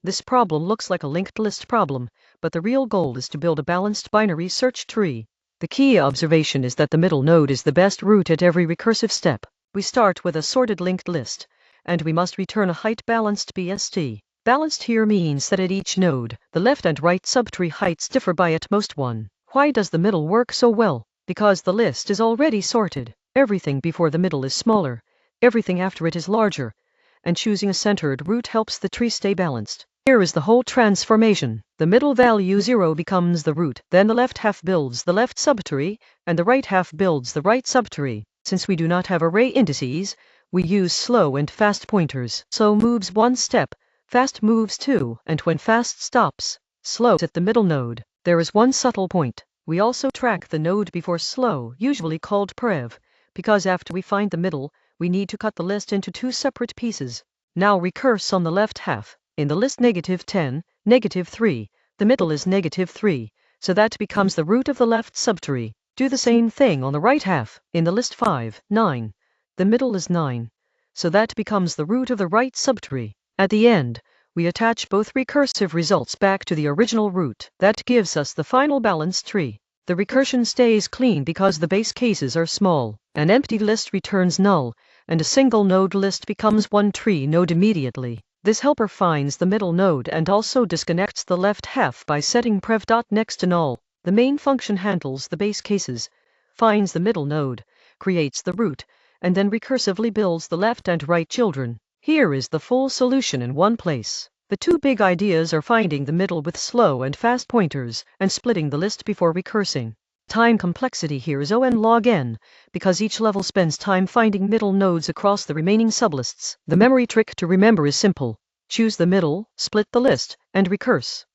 This problem looks like a linked list problem, but the real goal is to build a balanced binary search tree. The key observation is that the middle node is the best root at every recursive step. We start with a sorted linked list, and we must return a height-balanced BST. Balanced here means that at each node, the left and right subtree heights differ by at most 1. Why does the middle work so well? Because the list is already sorted. Everything before the middle is smaller, everything after it is larger, and choosing a centered root helps the tree stay balanced. Here is the whole transformation. The middle value 0 becomes the root, then the left half builds the left subtree, and the right half builds the right subtree. Since we do not have array indices, we use slow and fast pointers. Slow moves 1 step, fast moves 2, and when fast stops, slow is at the middle node. There is one subtle point. We also track the node before slow, usually called prev, because after we find the middle, we need to cut the list into 2 separate pieces. Now recurse on the left half. In the list -10, -3, the middle is -3, so that becomes the root of the left subtree. Do the same thing on the right half. In the list 5, 9, the middle is 9, so that becomes the root of the right subtree. At the end, we attach both recursive results back to the original root. That gives us the final balanced tree. The recursion stays clean because the base cases are small. An empty list returns null, and a single node list becomes one tree node immediately. This helper finds the middle node and also disconnects the left half by setting prev.next to null. The main function handles the base cases, finds the middle node, creates the root, and then recursively builds the left and right children. Here is the full solution in one place. The 2 big ideas are finding the middle with slow and fast pointers, and splitting the list before recursing. Time complexity here is O(n) log n, because each level spends time finding middle nodes across the remaining sublists. The memory trick to remember is simple. Choose the middle, split the list, and recurse.